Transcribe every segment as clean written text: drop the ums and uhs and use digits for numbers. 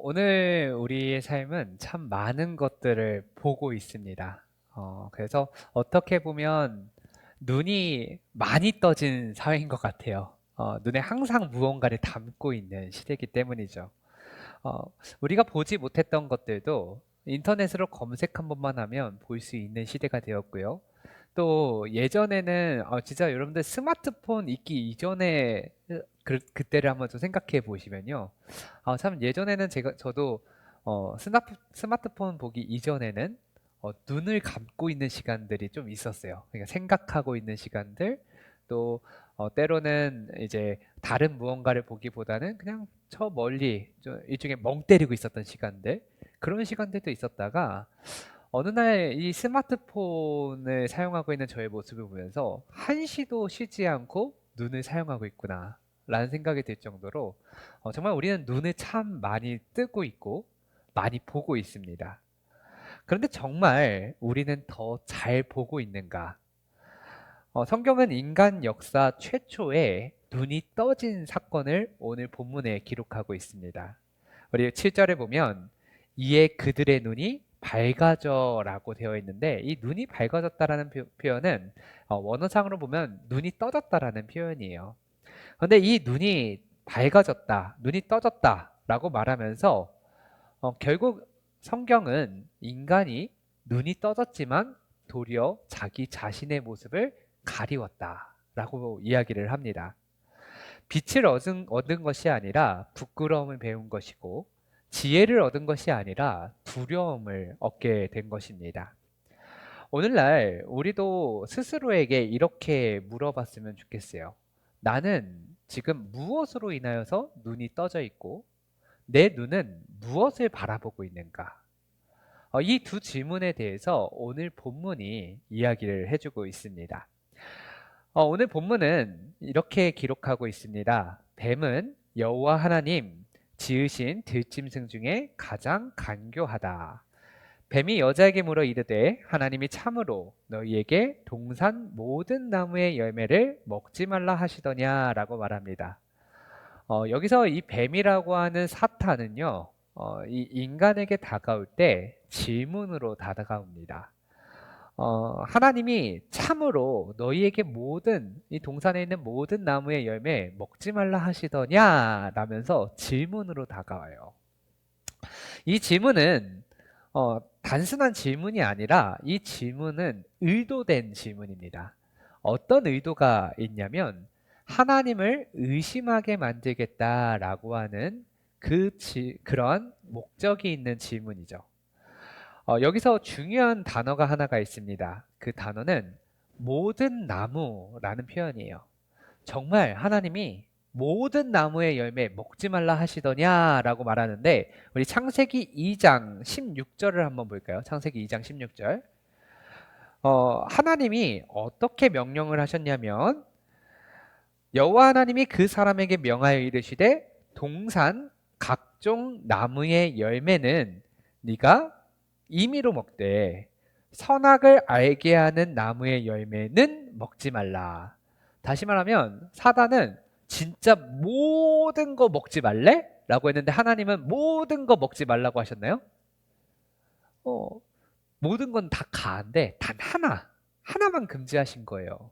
오늘 우리의 삶은 참 많은 것들을 보고 있습니다. 그래서 어떻게 보면 눈이 많이 떠진 사회인 것 같아요. 눈에 항상 무언가를 담고 있는 시대이기 때문이죠. 어, 우리가 보지 못했던 것들도 인터넷으로 검색 한 번만 하면 볼 수 있는 시대가 되었고요. 또 예전에는 진짜 여러분들 스마트폰 있기 이전에 그때를 한번 좀 생각해 보시면요. 참 예전에는 저도 스마트폰 보기 이전에는 눈을 감고 있는 시간들이 좀 있었어요. 그러니까 생각하고 있는 시간들, 또 때로는 이제 다른 무언가를 보기보다는 그냥 저 멀리 좀 일종의 멍 때리고 있었던 시간들, 그런 시간들도 있었다가 어느 날 이 스마트폰을 사용하고 있는 저의 모습을 보면서 한시도 쉬지 않고 눈을 사용하고 있구나 라는 생각이 들 정도로 정말 우리는 눈을 참 많이 뜨고 있고 많이 보고 있습니다. 그런데 정말 우리는 더 잘 보고 있는가? 성경은 인간 역사 최초의 눈이 떠진 사건을 오늘 본문에 기록하고 있습니다. 우리 7절에 보면 이에 그들의 눈이 밝아져라고 되어 있는데, 이 눈이 밝아졌다라는 표현은 원어상으로 보면 눈이 떠졌다라는 표현이에요. 그런데 이 눈이 밝아졌다, 눈이 떠졌다라고 말하면서 결국 성경은 인간이 눈이 떠졌지만 도리어 자기 자신의 모습을 가리웠다라고 이야기를 합니다. 빛을 얻은 것이 아니라 부끄러움을 배운 것이고, 지혜를 얻은 것이 아니라 두려움을 얻게 된 것입니다. 오늘날 우리도 스스로에게 이렇게 물어봤으면 좋겠어요. 나는 지금 무엇으로 인하여서 눈이 떠져 있고, 내 눈은 무엇을 바라보고 있는가? 이 두 질문에 대해서 오늘 본문이 이야기를 해주고 있습니다. 오늘 본문은 이렇게 기록하고 있습니다. 뱀은 여호와 하나님 지으신 들짐승 중에 가장 간교하다. 뱀이 여자에게 물어 이르되 하나님이 참으로 너희에게 동산 모든 나무의 열매를 먹지 말라 하시더냐라고 말합니다. 여기서 이 뱀이라고 하는 사탄은요, 이 인간에게 다가올 때 질문으로 다가옵니다. 하나님이 참으로 너희에게 모든 이 동산에 있는 모든 나무의 열매 먹지 말라 하시더냐 라면서 질문으로 다가와요. 이 질문은 단순한 질문이 아니라 이 질문은 의도된 질문입니다. 어떤 의도가 있냐면 하나님을 의심하게 만들겠다라고 하는 그런 목적이 있는 질문이죠. 여기서 중요한 단어가 하나가 있습니다. 그 단어는 모든 나무라는 표현이에요. 정말 하나님이 모든 나무의 열매 먹지 말라 하시더냐라고 말하는데, 우리 창세기 2장 16절을 한번 볼까요? 창세기 2장 16절. 하나님이 어떻게 명령을 하셨냐면 여호와 하나님이 그 사람에게 명하여 이르시되 동산 각종 나무의 열매는 네가 임의로 먹되 선악을 알게 하는 나무의 열매는 먹지 말라. 다시 말하면 사단은 진짜 모든 거 먹지 말래? 라고 했는데 하나님은 모든 거 먹지 말라고 하셨나요? 어, 모든 건 다 가한데 단 하나만 금지하신 거예요.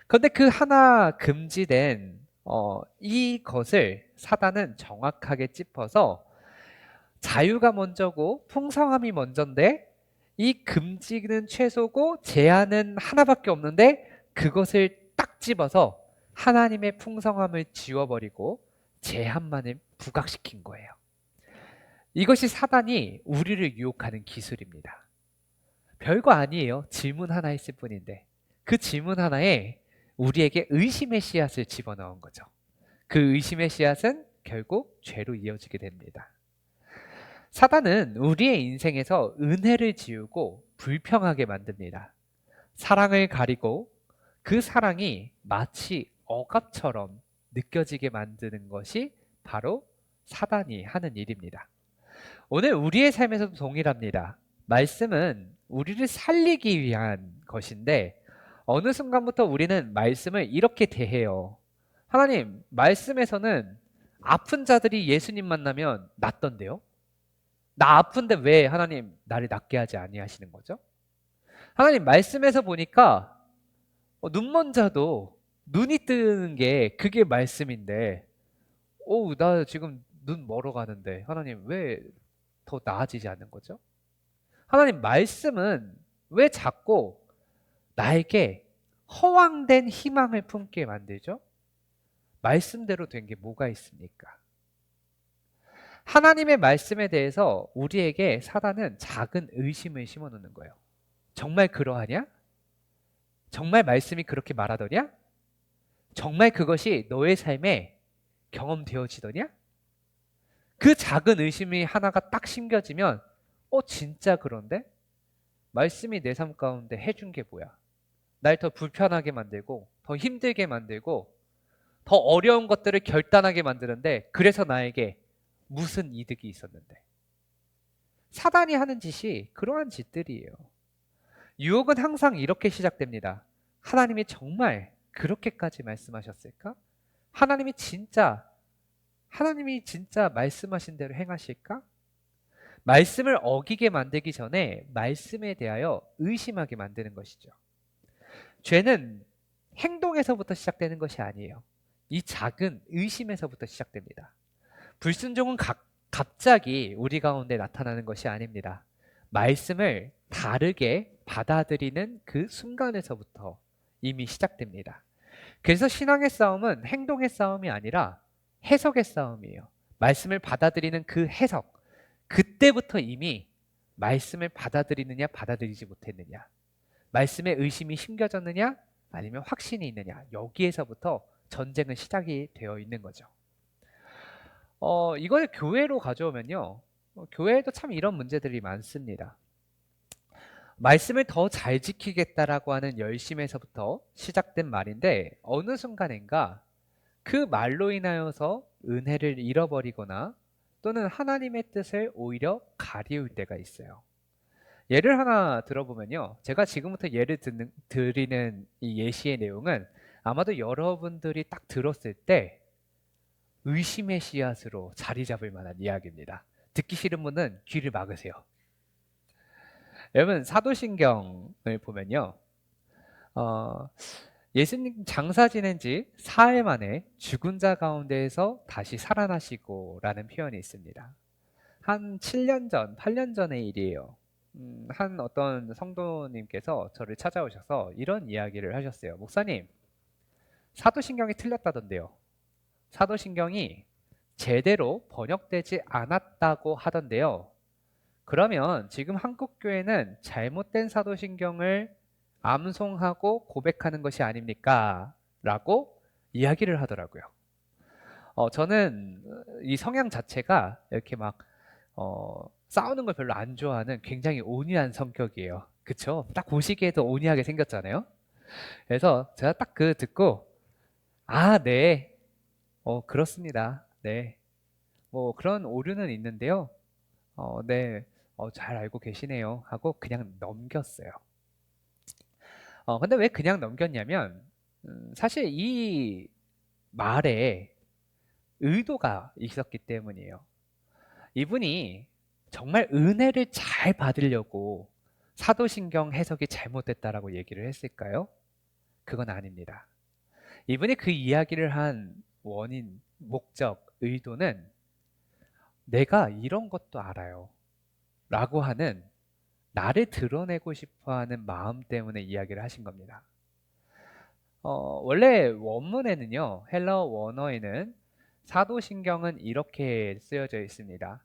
그런데 그 하나 금지된 이것을 사단은 정확하게 짚어서 자유가 먼저고 풍성함이 먼저인데 이 금지는 최소고 제한은 하나밖에 없는데 그것을 딱 집어서 하나님의 풍성함을 지워버리고 제한만을 부각시킨 거예요. 이것이 사단이 우리를 유혹하는 기술입니다. 별거 아니에요. 질문 하나 했을 뿐인데 그 질문 하나에 우리에게 의심의 씨앗을 집어넣은 거죠. 그 의심의 씨앗은 결국 죄로 이어지게 됩니다. 사단은 우리의 인생에서 은혜를 지우고 불평하게 만듭니다. 사랑을 가리고 그 사랑이 마치 억압처럼 느껴지게 만드는 것이 바로 사단이 하는 일입니다. 오늘 우리의 삶에서도 동일합니다. 말씀은 우리를 살리기 위한 것인데 어느 순간부터 우리는 말씀을 이렇게 대해요. 하나님, 말씀에서는 아픈 자들이 예수님 만나면 낫던데요? 나 아픈데 왜 하나님 나를 낫게 하지 아니하시는 거죠? 하나님 말씀에서 보니까 눈먼 자도 눈이 뜨는 게 그게 말씀인데 나 지금 눈 멀어 가는데 하나님 왜 더 나아지지 않는 거죠? 하나님 말씀은 왜 자꾸 나에게 허황된 희망을 품게 만들죠? 말씀대로 된 게 뭐가 있습니까? 하나님의 말씀에 대해서 우리에게 사단은 작은 의심을 심어 놓는 거예요. 정말 그러하냐? 정말 말씀이 그렇게 말하더냐? 정말 그것이 너의 삶에 경험되어지더냐? 그 작은 의심이 하나가 딱 심겨지면 진짜 그런데? 말씀이 내 삶 가운데 해준 게 뭐야? 날 더 불편하게 만들고 더 힘들게 만들고 더 어려운 것들을 결단하게 만드는데 그래서 나에게 무슨 이득이 있었는데? 사단이 하는 짓이 그러한 짓들이에요. 유혹은 항상 이렇게 시작됩니다. 하나님이 정말 그렇게까지 말씀하셨을까? 하나님이 진짜 말씀하신 대로 행하실까? 말씀을 어기게 만들기 전에 말씀에 대하여 의심하게 만드는 것이죠. 죄는 행동에서부터 시작되는 것이 아니에요. 이 작은 의심에서부터 시작됩니다. 불순종은 갑자기 우리 가운데 나타나는 것이 아닙니다. 말씀을 다르게 받아들이는 그 순간에서부터 이미 시작됩니다. 그래서 신앙의 싸움은 행동의 싸움이 아니라 해석의 싸움이에요. 말씀을 받아들이는 그 해석, 그때부터 이미 말씀을 받아들이느냐 받아들이지 못했느냐, 말씀에 의심이 심겨졌느냐 아니면 확신이 있느냐, 여기에서부터 전쟁은 시작이 되어 있는 거죠. 이걸 교회로 가져오면요, 교회에도 참 이런 문제들이 많습니다. 말씀을 더 잘 지키겠다라고 하는 열심에서부터 시작된 말인데 어느 순간인가 그 말로 인하여서 은혜를 잃어버리거나 또는 하나님의 뜻을 오히려 가리울 때가 있어요. 예를 하나 들어보면요, 제가 지금부터 예를 드리는 이 예시의 내용은 아마도 여러분들이 딱 들었을 때 의심의 씨앗으로 자리 잡을 만한 이야기입니다. 듣기 싫은 분은 귀를 막으세요. 여러분, 사도신경을 보면요, 어, 예수님 장사 지낸 지 사흘 만에 죽은 자 가운데에서 다시 살아나시고 라는 표현이 있습니다. 한 7년 전, 8년 전의 일이에요. 한 어떤 성도님께서 저를 찾아오셔서 이런 이야기를 하셨어요. 목사님, 사도신경이 틀렸다던데요. 사도신경이 제대로 번역되지 않았다고 하던데요. 그러면 지금 한국교회는 잘못된 사도신경을 암송하고 고백하는 것이 아닙니까? 라고 이야기를 하더라고요. 저는 이 성향 자체가 이렇게 막 싸우는 걸 별로 안 좋아하는 굉장히 온유한 성격이에요. 그쵸? 딱 보시기에도 온유하게 생겼잖아요. 그래서 제가 딱 그 듣고 네. 그렇습니다. 네. 뭐 그런 오류는 있는데요. 네. 잘 알고 계시네요. 하고 그냥 넘겼어요. 근데 왜 그냥 넘겼냐면, 사실 이 말에 의도가 있었기 때문이에요. 이분이 정말 은혜를 잘 받으려고 사도신경 해석이 잘못됐다라고 얘기를 했을까요? 그건 아닙니다. 이분이 그 이야기를 한 원인, 목적, 의도는 내가 이런 것도 알아요. 라고 하는 나를 드러내고 싶어 하는 마음 때문에 이야기를 하신 겁니다. 원래 원문에는요, 헬라어 원어에는 사도신경은 이렇게 쓰여져 있습니다.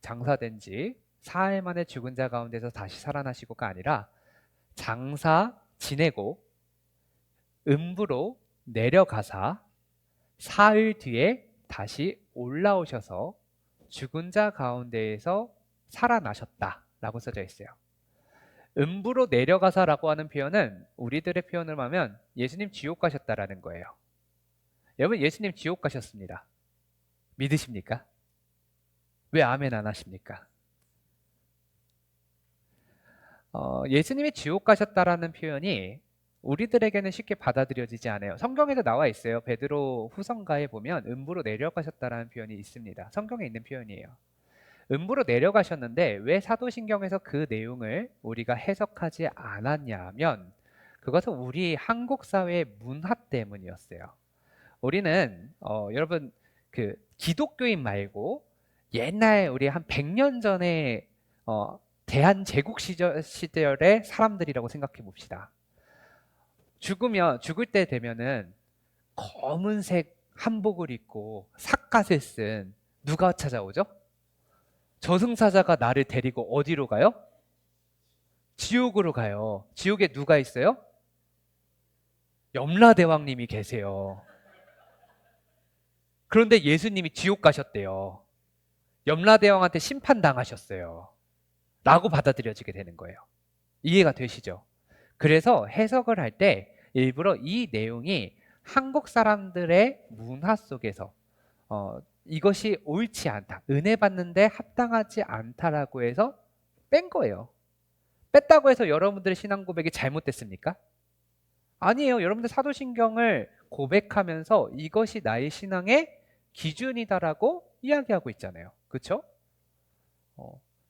장사된 지 사흘 만에 죽은 자 가운데서 다시 살아나시고가 아니라 장사 지내고 음부로 내려가사 사흘 뒤에 다시 올라오셔서 죽은 자 가운데에서 살아나셨다라고 써져 있어요. 음부로 내려가사라고 하는 표현은 우리들의 표현을 하면 예수님 지옥 가셨다라는 거예요. 여러분, 예수님 지옥 가셨습니다. 믿으십니까? 왜 아멘 안 하십니까? 예수님이 지옥 가셨다라는 표현이 우리들에게는 쉽게 받아들여지지 않아요. 성경에도 나와 있어요. 베드로 후서가에 보면 음부로 내려가셨다라는 표현이 있습니다. 성경에 있는 표현이에요. 음부로 내려가셨는데 왜 사도신경에서 그 내용을 우리가 해석하지 않았냐면 그것은 우리 한국 사회의 문화 때문이었어요. 우리는 여러분 그 기독교인 말고 옛날 우리 한 100년 전에 대한제국 시절의 사람들이라고 생각해 봅시다. 죽을 때 되면은 검은색 한복을 입고 삿갓을 쓴 누가 찾아오죠? 저승사자가 나를 데리고 어디로 가요? 지옥으로 가요. 지옥에 누가 있어요? 염라대왕님이 계세요. 그런데 예수님이 지옥 가셨대요. 염라대왕한테 심판당하셨어요. 라고 받아들여지게 되는 거예요. 이해가 되시죠? 그래서 해석을 할 때 일부러 이 내용이 한국 사람들의 문화 속에서 이것이 옳지 않다. 은혜 받는데 합당하지 않다라고 해서 뺀 거예요. 뺐다고 해서 여러분들의 신앙 고백이 잘못됐습니까? 아니에요. 여러분들 사도신경을 고백하면서 이것이 나의 신앙의 기준이다라고 이야기하고 있잖아요. 그렇죠?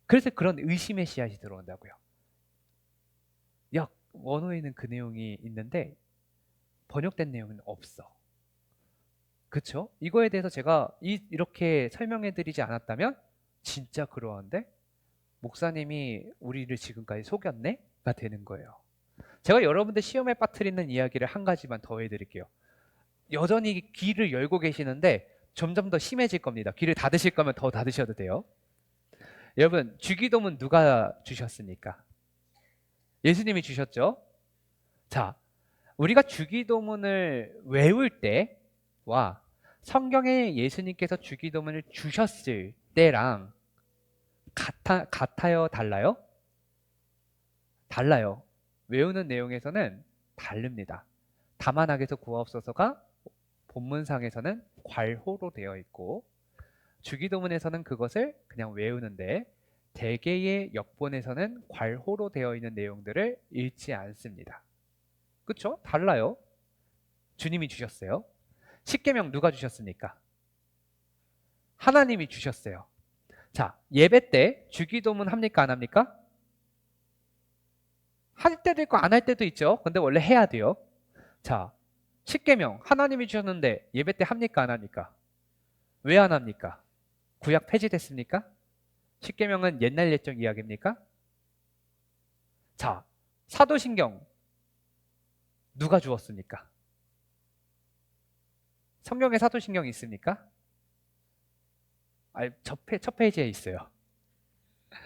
그래서 그런 의심의 씨앗이 들어온다고요. 야, 원어에는 그 내용이 있는데 번역된 내용은 없어. 그쵸? 이거에 대해서 제가 이렇게 설명해 드리지 않았다면 진짜 그러한데 목사님이 우리를 지금까지 속였네? 가 되는 거예요. 제가 여러분들 시험에 빠뜨리는 이야기를 한 가지만 더 해드릴게요. 여전히 귀를 열고 계시는데 점점 더 심해질 겁니다. 귀를 닫으실 거면 더 닫으셔도 돼요. 여러분, 주기도문 누가 주셨습니까? 예수님이 주셨죠? 자, 우리가 주기도문을 외울 때와 성경에 예수님께서 주기도문을 주셨을 때랑 같아요? 달라요? 달라요. 외우는 내용에서는 다릅니다. 다만하게서 구하옵소서가 본문상에서는 괄호로 되어 있고 주기도문에서는 그것을 그냥 외우는데 대개의 역본에서는 괄호로 되어 있는 내용들을 읽지 않습니다. 그쵸? 달라요. 주님이 주셨어요. 십계명 누가 주셨습니까? 하나님이 주셨어요. 자, 예배 때 주기도문 합니까? 안 합니까? 할 때도 있고 안 할 때도 있죠. 근데 원래 해야 돼요. 자, 십계명 하나님이 주셨는데 예배 때 합니까? 안 합니까? 왜 안 합니까? 구약 폐지됐습니까? 십계명은 옛날 옛적 이야기입니까? 자, 사도신경 누가 주었습니까? 성경에 사도신경이 있습니까? 아니, 첫 페이지에 있어요.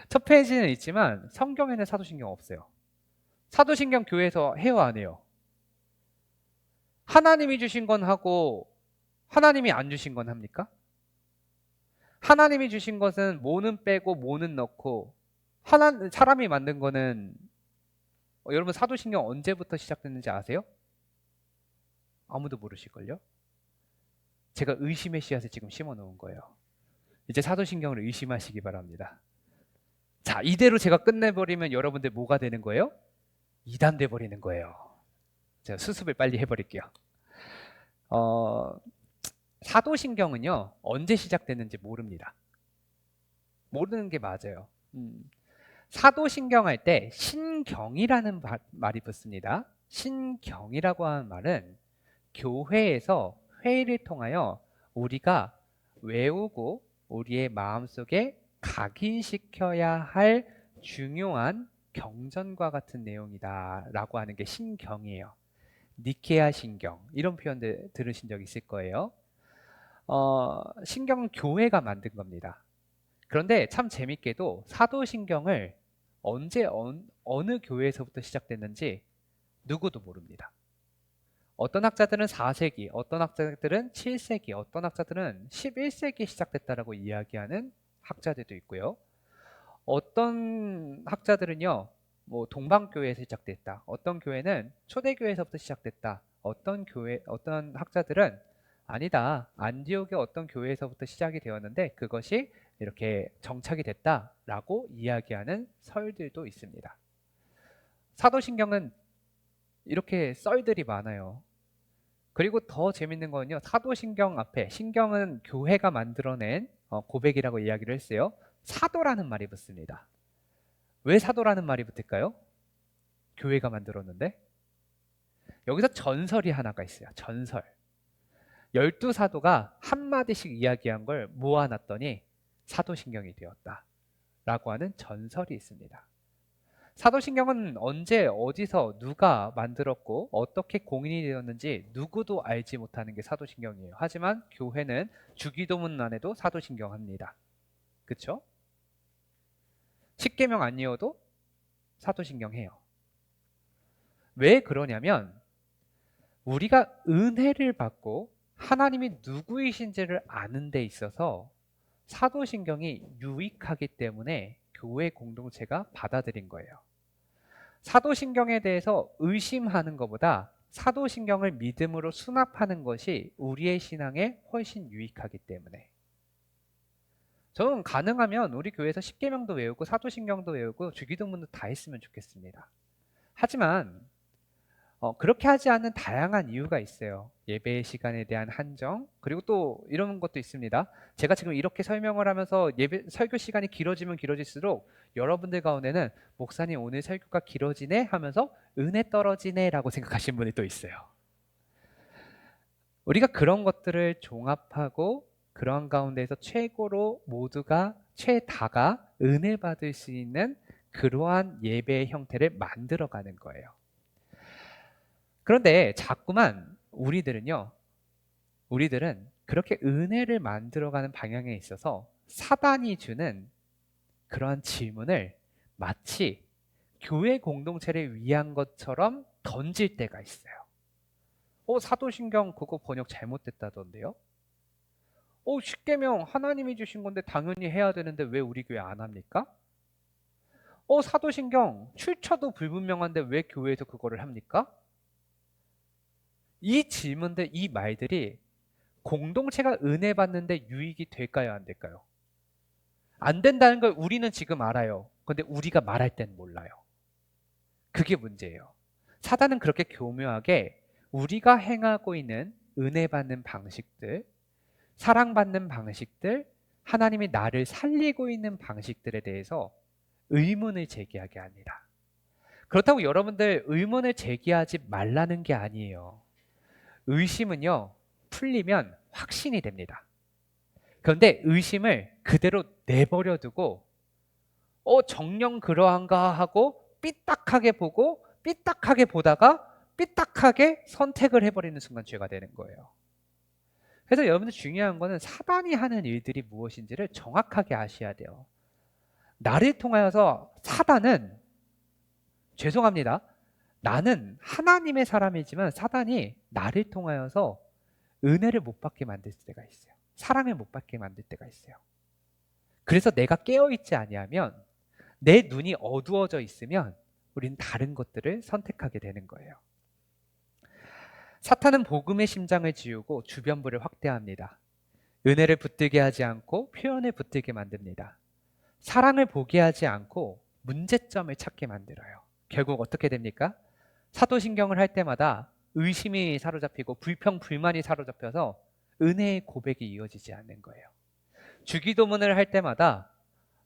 첫 페이지는 있지만 성경에는 사도신경 없어요. 사도신경 교회에서 해요, 안 해요? 하나님이 주신 건 하고 하나님이 안 주신 건 합니까? 하나님이 주신 것은 뭐는 빼고 뭐는 넣고 사람이 만든 거는 여러분 사도신경 언제부터 시작됐는지 아세요? 아무도 모르실걸요? 제가 의심의 씨앗을 지금 심어 놓은 거예요. 이제 사도신경을 의심하시기 바랍니다. 자, 이대로 제가 끝내버리면 여러분들 뭐가 되는 거예요? 이단 돼 버리는 거예요. 제가 수습을 빨리 해버릴게요. 사도신경은요 언제 시작됐는지 모릅니다. 모르는 게 맞아요. 사도신경 할 때 신경이라는 말이 붙습니다. 신경이라고 하는 말은 교회에서 회의를 통하여 우리가 외우고 우리의 마음속에 각인시켜야 할 중요한 경전과 같은 내용이다 라고 하는 게 신경이에요. 니케아 신경 이런 표현들 들으신 적 있을 거예요. 신경은 교회가 만든 겁니다. 그런데 참 재밌게도 사도신경을 언제 어느 교회에서부터 시작됐는지 누구도 모릅니다. 어떤 학자들은 4세기, 어떤 학자들은 7세기, 어떤 학자들은 11세기에 시작됐다라고 이야기하는 학자들도 있고요. 어떤 학자들은요, 뭐 동방교회에서 시작됐다. 어떤 교회는 초대교회에서부터 시작됐다. 어떤 학자들은 아니다. 안디옥의 어떤 교회에서부터 시작이 되었는데 그것이 이렇게 정착이 됐다라고 이야기하는 설들도 있습니다. 사도신경은 이렇게 썰들이 많아요. 그리고 더 재밌는 거는요. 사도신경 앞에 신경은 교회가 만들어낸 고백이라고 이야기를 했어요. 사도라는 말이 붙습니다. 왜 사도라는 말이 붙을까요? 교회가 만들었는데. 여기서 전설이 하나가 있어요. 전설. 12사도가 한마디씩 이야기한 걸 모아놨더니 사도신경이 되었다 라고 하는 전설이 있습니다. 사도신경은 언제 어디서 누가 만들었고 어떻게 공인이 되었는지 누구도 알지 못하는 게 사도신경이에요. 하지만 교회는 주기도문 안에도 사도신경 합니다. 그쵸? 십계명 아니어도 사도신경 해요. 왜 그러냐면 우리가 은혜를 받고 하나님이 누구이신지를 아는 데 있어서 사도신경이 유익하기 때문에 교회 공동체가 받아들인 거예요. 사도신경에 대해서 의심하는 것보다 사도신경을 믿음으로 수납하는 것이 우리의 신앙에 훨씬 유익하기 때문에. 저는 가능하면 우리 교회에서 십계명도 외우고 사도신경도 외우고 주기도문도 다 했으면 좋겠습니다. 하지만 그렇게 하지 않는 다양한 이유가 있어요. 예배의 시간에 대한 한정, 그리고 또 이런 것도 있습니다. 제가 지금 이렇게 설명을 하면서 설교 시간이 길어지면 길어질수록 여러분들 가운데는 목사님 오늘 설교가 길어지네 하면서 은혜 떨어지네 라고 생각하시는 분이 또 있어요. 우리가 그런 것들을 종합하고 그러한 가운데에서 최고로 모두가 최다가 은혜 받을 수 있는 그러한 예배의 형태를 만들어가는 거예요. 그런데 자꾸만 우리들은 그렇게 은혜를 만들어가는 방향에 있어서 사단이 주는 그러한 질문을 마치 교회 공동체를 위한 것처럼 던질 때가 있어요. 사도신경 그거 번역 잘못됐다던데요? 십계명 하나님이 주신 건데 당연히 해야 되는데 왜 우리 교회 안 합니까? 사도신경 출처도 불분명한데 왜 교회에서 그거를 합니까? 이 질문들, 이 말들이 공동체가 은혜 받는데 유익이 될까요, 안 될까요? 안 된다는 걸 우리는 지금 알아요. 근데 우리가 말할 땐 몰라요. 그게 문제예요. 사단은 그렇게 교묘하게 우리가 행하고 있는 은혜 받는 방식들, 사랑받는 방식들, 하나님이 나를 살리고 있는 방식들에 대해서 의문을 제기하게 합니다. 그렇다고 여러분들 의문을 제기하지 말라는 게 아니에요. 의심은요, 풀리면 확신이 됩니다. 그런데 의심을 그대로 내버려 두고 정녕 그러한가 하고 삐딱하게 보고 삐딱하게 보다가 삐딱하게 선택을 해버리는 순간 죄가 되는 거예요. 그래서 여러분들 중요한 거는 사단이 하는 일들이 무엇인지를 정확하게 아셔야 돼요. 나를 통하여서 사단은, 죄송합니다, 나는 하나님의 사람이지만 사단이 나를 통하여서 은혜를 못 받게 만들 때가 있어요. 사랑을 못 받게 만들 때가 있어요. 그래서 내가 깨어있지 아니하면, 내 눈이 어두워져 있으면 우리는 다른 것들을 선택하게 되는 거예요. 사탄은 복음의 심장을 지우고 주변부를 확대합니다. 은혜를 붙들게 하지 않고 표현을 붙들게 만듭니다. 사랑을 보게 하지 않고 문제점을 찾게 만들어요. 결국 어떻게 됩니까? 사도신경을 할 때마다 의심이 사로잡히고 불평, 불만이 사로잡혀서 은혜의 고백이 이어지지 않는 거예요. 주기도문을 할 때마다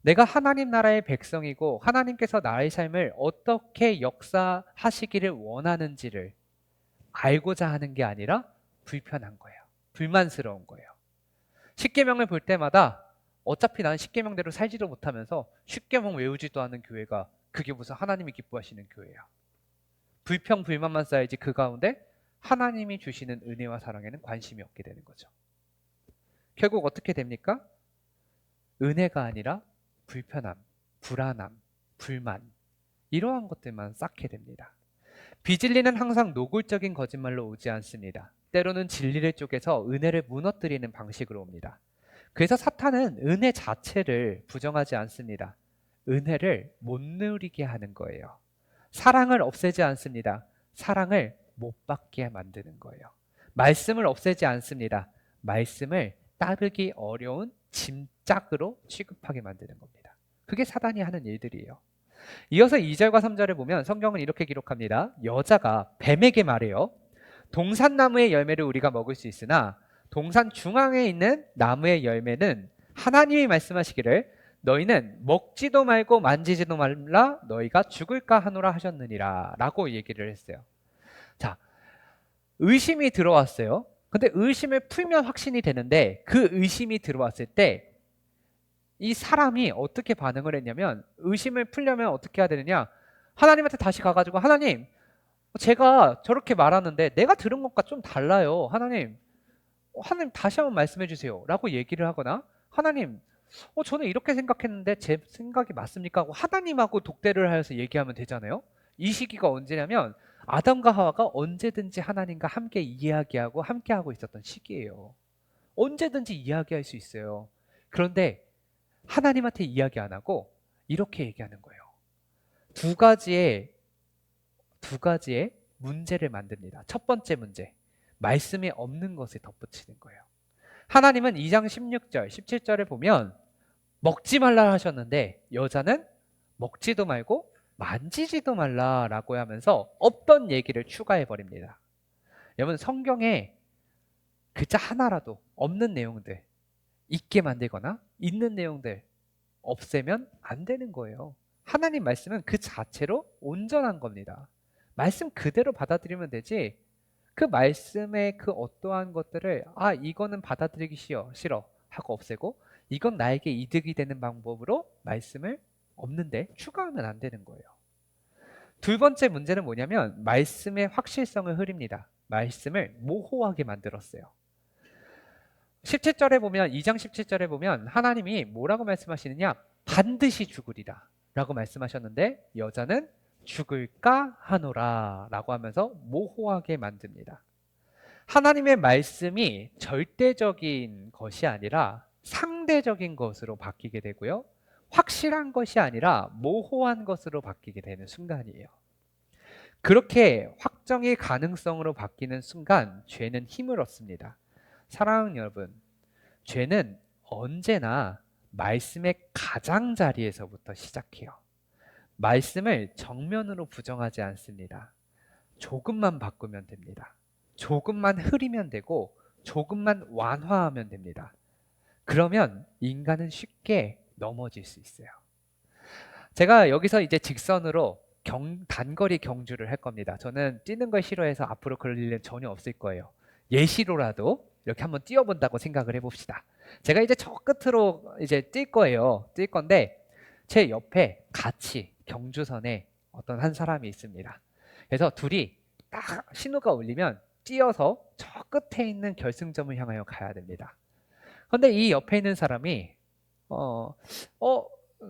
내가 하나님 나라의 백성이고 하나님께서 나의 삶을 어떻게 역사하시기를 원하는지를 알고자 하는 게 아니라 불편한 거예요. 불만스러운 거예요. 십계명을 볼 때마다 어차피 난 십계명대로 살지도 못하면서 십계명 외우지도 않는 교회가 그게 무슨 하나님이 기뻐하시는 교회야. 불평, 불만만 쌓이지 그 가운데 하나님이 주시는 은혜와 사랑에는 관심이 없게 되는 거죠. 결국 어떻게 됩니까? 은혜가 아니라 불편함, 불안함, 불만, 이러한 것들만 쌓게 됩니다. 비진리는 항상 노골적인 거짓말로 오지 않습니다. 때로는 진리를 쪼개서 은혜를 무너뜨리는 방식으로 옵니다. 그래서 사탄은 은혜 자체를 부정하지 않습니다. 은혜를 못 누리게 하는 거예요. 사랑을 없애지 않습니다. 사랑을 못 받게 만드는 거예요. 말씀을 없애지 않습니다. 말씀을 따르기 어려운 짐짝으로 취급하게 만드는 겁니다. 그게 사단이 하는 일들이에요. 이어서 2절과 3절을 보면 성경은 이렇게 기록합니다. 여자가 뱀에게 말해요. 동산나무의 열매를 우리가 먹을 수 있으나 동산 중앙에 있는 나무의 열매는 하나님이 말씀하시기를 너희는 먹지도 말고 만지지도 말라 너희가 죽을까 하노라 하셨느니라 라고 얘기를 했어요. 자, 의심이 들어왔어요. 근데 의심을 풀면 확신이 되는데 그 의심이 들어왔을 때 이 사람이 어떻게 반응을 했냐면 의심을 풀려면 어떻게 해야 되느냐? 하나님한테 다시 가가지고 하나님, 제가 저렇게 말하는데 내가 들은 것과 좀 달라요. 하나님 다시 한번 말씀해 주세요. 라고 얘기를 하거나 하나님, 저는 이렇게 생각했는데 제 생각이 맞습니까? 하고 하나님하고 독대를 하여서 얘기하면 되잖아요. 이 시기가 언제냐면 아담과 하와가 언제든지 하나님과 함께 이야기하고 함께 하고 있었던 시기예요. 언제든지 이야기할 수 있어요. 그런데 하나님한테 이야기 안 하고 이렇게 얘기하는 거예요. 두 가지의 문제를 만듭니다. 첫 번째 문제, 말씀에 없는 것을 덧붙이는 거예요. 하나님은 2장 16절, 17절에 보면 먹지 말라 하셨는데 여자는 먹지도 말고 만지지도 말라라고 하면서 없던 얘기를 추가해 버립니다. 여러분, 성경에 글자 하나라도 없는 내용들 있게 만들거나 있는 내용들 없애면 안 되는 거예요. 하나님 말씀은 그 자체로 온전한 겁니다. 말씀 그대로 받아들이면 되지 그 말씀의 그 어떠한 것들을 이거는 받아들이기 싫어 하고 없애고 이건 나에게 이득이 되는 방법으로 말씀을 없는데 추가하면 안 되는 거예요. 두 번째 문제는 뭐냐면 말씀의 확실성을 흐립니다. 말씀을 모호하게 만들었어요. 17절에 보면 2장 17절에 보면 하나님이 뭐라고 말씀하시느냐? 반드시 죽으리라 라고 말씀하셨는데 여자는 죽을까 하노라 라고 하면서 모호하게 만듭니다. 하나님의 말씀이 절대적인 것이 아니라 상대적인 것으로 바뀌게 되고요. 확실한 것이 아니라 모호한 것으로 바뀌게 되는 순간이에요. 그렇게 확정의 가능성으로 바뀌는 순간 죄는 힘을 얻습니다. 사랑하는 여러분, 죄는 언제나 말씀의 가장자리에서부터 시작해요. 말씀을 정면으로 부정하지 않습니다. 조금만 바꾸면 됩니다. 조금만 흐리면 되고 조금만 완화하면 됩니다. 그러면 인간은 쉽게 넘어질 수 있어요. 제가 여기서 이제 직선으로 단거리 경주를 할 겁니다. 저는 뛰는 걸 싫어해서 앞으로 그럴 일은 전혀 없을 거예요. 예시로라도 이렇게 한번 뛰어본다고 생각을 해봅시다. 제가 이제 저 끝으로 이제 뛸 거예요. 뛸 건데 제 옆에 같이 경주선에 어떤 한 사람이 있습니다. 그래서 둘이 딱 신호가 울리면 뛰어서 저 끝에 있는 결승점을 향하여 가야 됩니다. 그런데 이 옆에 있는 사람이 어,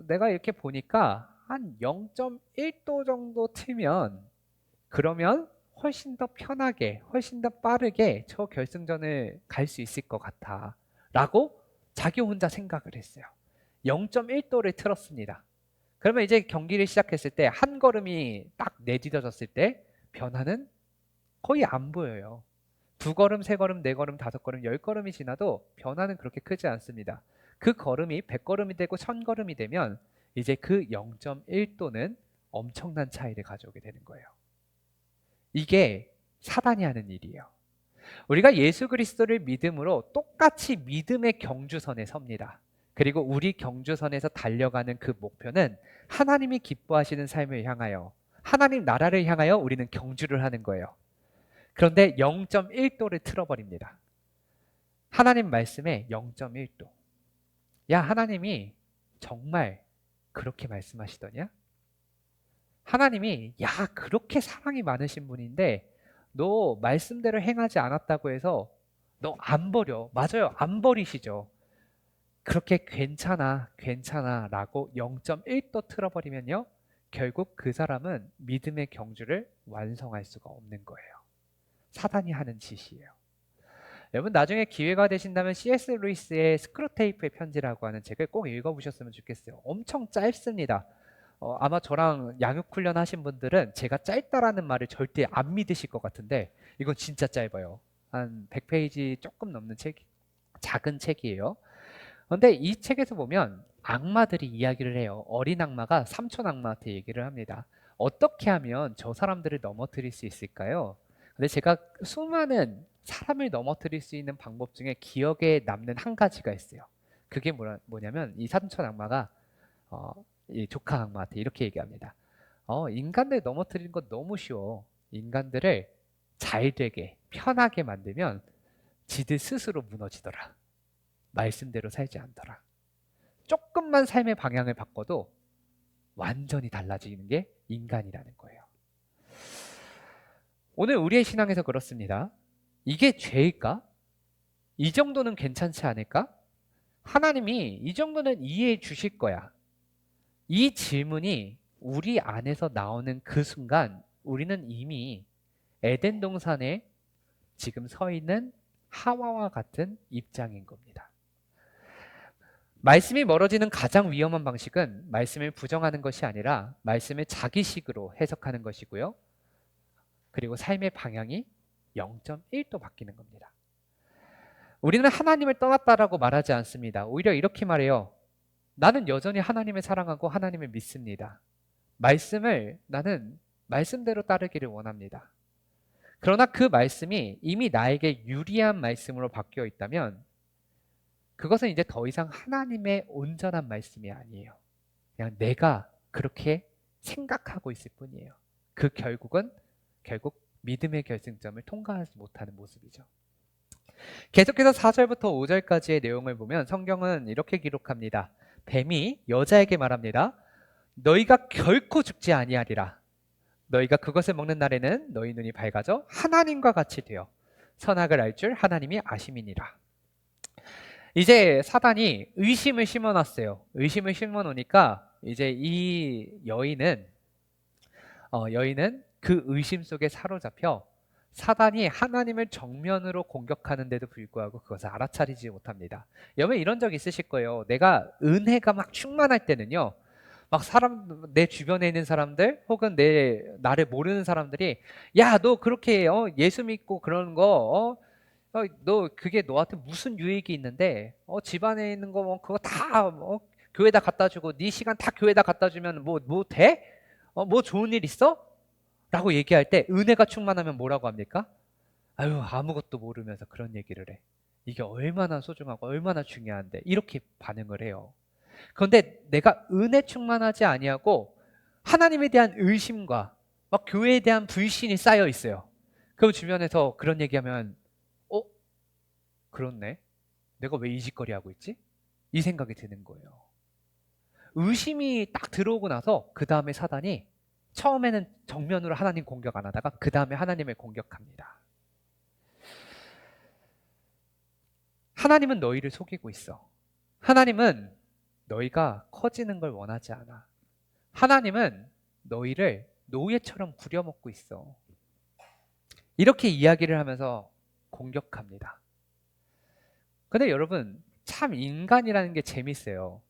내가 이렇게 보니까 한 0.1도 정도 트면 그러면 훨씬 더 편하게, 훨씬 더 빠르게 저 결승전을 갈 수 있을 것 같아 라고 자기 혼자 생각을 했어요. 0.1도를 틀었습니다. 그러면 이제 경기를 시작했을 때 한 걸음이 딱 내디뎌졌을 때 변화는 거의 안 보여요. 2걸음, 3걸음, 4걸음, 5걸음, 10걸음이 지나도 변화는 그렇게 크지 않습니다. 그 걸음이 100걸음이 되고 1000걸음이 되면 이제 그 0.1도는 엄청난 차이를 가져오게 되는 거예요. 이게 사단이 하는 일이에요. 우리가 예수 그리스도를 믿음으로 똑같이 믿음의 경주선에 섭니다. 그리고 우리 경주선에서 달려가는 그 목표는 하나님이 기뻐하시는 삶을 향하여 하나님 나라를 향하여 우리는 경주를 하는 거예요. 그런데 0.1도를 틀어버립니다. 하나님 말씀에 0.1도. 야, 하나님이 정말 그렇게 말씀하시더냐? 하나님이 그렇게 사랑이 많으신 분인데 너 말씀대로 행하지 않았다고 해서 너 안 버려. 맞아요. 안 버리시죠. 그렇게 괜찮아 라고 0.1도 틀어버리면요. 결국 그 사람은 믿음의 경주를 완성할 수가 없는 거예요. 사단이 하는 짓이에요. 여러분 나중에 기회가 되신다면 C.S. 루이스의 스크루테이프의 편지라고 하는 책을 꼭 읽어보셨으면 좋겠어요. 엄청 짧습니다. 아마 저랑 양육훈련 하신 분들은 제가 짧다라는 말을 절대 안 믿으실 것 같은데 이건 진짜 짧아요. 한 100페이지 조금 넘는 작은 책이에요. 그런데 이 책에서 보면 악마들이 이야기를 해요. 어린 악마가 삼촌 악마한테 얘기를 합니다. 어떻게 하면 저 사람들을 넘어뜨릴 수 있을까요? 근데 제가 수많은 사람을 넘어뜨릴 수 있는 방법 중에 기억에 남는 한 가지가 있어요. 그게 뭐냐면 이 삼촌 악마가 이 조카 악마한테 이렇게 얘기합니다. 인간들 넘어뜨리는 건 너무 쉬워. 인간들을 잘되게 편하게 만들면 지들 스스로 무너지더라. 말씀대로 살지 않더라. 조금만 삶의 방향을 바꿔도 완전히 달라지는 게 인간이라는 거예요. 오늘 우리의 신앙에서 그렇습니다. 이게 죄일까? 이 정도는 괜찮지 않을까? 하나님이 이 정도는 이해해 주실 거야. 이 질문이 우리 안에서 나오는 그 순간 우리는 이미 에덴 동산에 지금 서 있는 하와와 같은 입장인 겁니다. 말씀이 멀어지는 가장 위험한 방식은 말씀을 부정하는 것이 아니라 말씀을 자기식으로 해석하는 것이고요. 그리고 삶의 방향이 0.1도 바뀌는 겁니다. 우리는 하나님을 떠났다라고 말하지 않습니다. 오히려 이렇게 말해요. 나는 여전히 하나님을 사랑하고 하나님을 믿습니다. 말씀을 나는 말씀대로 따르기를 원합니다. 그러나 그 말씀이 이미 나에게 유리한 말씀으로 바뀌어 있다면 그것은 이제 더 이상 하나님의 온전한 말씀이 아니에요. 그냥 내가 그렇게 생각하고 있을 뿐이에요. 그 결국 믿음의 결승점을 통과하지 못하는 모습이죠. 계속해서 4절부터 5절까지의 내용을 보면 성경은 이렇게 기록합니다. 뱀이 여자에게 말합니다. 너희가 결코 죽지 아니하리라. 너희가 그것을 먹는 날에는 너희 눈이 밝아져 하나님과 같이 되어 선악을 알 줄 하나님이 아심이니라. 이제 사단이 의심을 심어놨어요. 의심을 심어놓으니까 이제 이 여인은 그 의심 속에 사로잡혀 사단이 하나님을 정면으로 공격하는데도 불구하고 그것을 알아차리지 못합니다. 여러분 이런 적 있으실 거예요. 내가 은혜가 막 충만할 때는요. 막 내 주변에 있는 사람들 혹은 나를 모르는 사람들이 야, 너 그렇게 예수 믿고 그러는 거 너 그게 너한테 무슨 유익이 있는데 집안에 있는 거 뭐 그거 다 교회에다 갖다 주고 네 시간 다 교회에다 갖다 주면 뭐 돼? 뭐 좋은 일 있어? 라고 얘기할 때 은혜가 충만하면 뭐라고 합니까? 아유, 아무것도 모르면서 그런 얘기를 해. 이게 얼마나 소중하고 얼마나 중요한데 이렇게 반응을 해요. 그런데 내가 은혜 충만하지 아니하고 하나님에 대한 의심과 막 교회에 대한 불신이 쌓여 있어요. 그럼 주변에서 그런 얘기하면 그렇네. 내가 왜 이 짓거리 하고 있지? 이 생각이 드는 거예요. 의심이 딱 들어오고 나서 그 다음에 사단이 처음에는 정면으로 하나님 공격 안 하다가 그 다음에 하나님을 공격합니다. 하나님은 너희를 속이고 있어. 하나님은 너희가 커지는 걸 원하지 않아. 하나님은 너희를 노예처럼 부려먹고 있어. 이렇게 이야기를 하면서 공격합니다. 근데 여러분 참 인간이라는 게 재밌어요.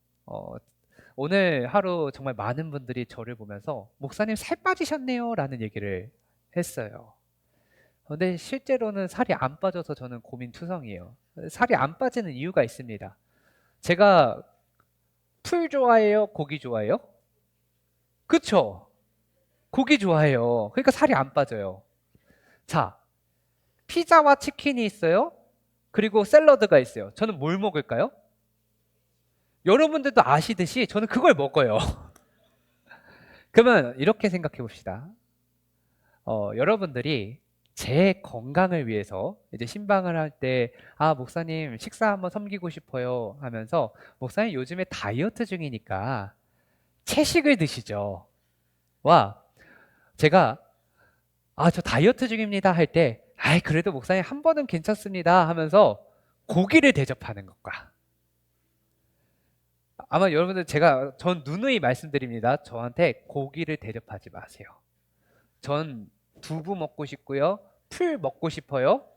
오늘 하루 정말 많은 분들이 저를 보면서 목사님 살 빠지셨네요 라는 얘기를 했어요. 근데 실제로는 살이 안 빠져서 저는 고민투성이에요. 살이 안 빠지는 이유가 있습니다. 제가 풀 좋아해요? 고기 좋아해요? 그쵸? 고기 좋아해요. 그러니까 살이 안 빠져요. 자, 피자와 치킨이 있어요. 그리고 샐러드가 있어요. 저는 뭘 먹을까요? 여러분들도 아시듯이 저는 그걸 먹어요. 그러면 이렇게 생각해 봅시다. 여러분들이 제 건강을 위해서 이제 신방을 할 때 목사님 식사 한번 섬기고 싶어요 하면서 목사님 요즘에 다이어트 중이니까 채식을 드시죠. 제가 저 다이어트 중입니다 할 때 그래도 목사님 한 번은 괜찮습니다 하면서 고기를 대접하는 것과 아마 여러분들 전 누누이 말씀드립니다. 저한테 고기를 대접하지 마세요. 전 두부 먹고 싶고요. 풀 먹고 싶어요.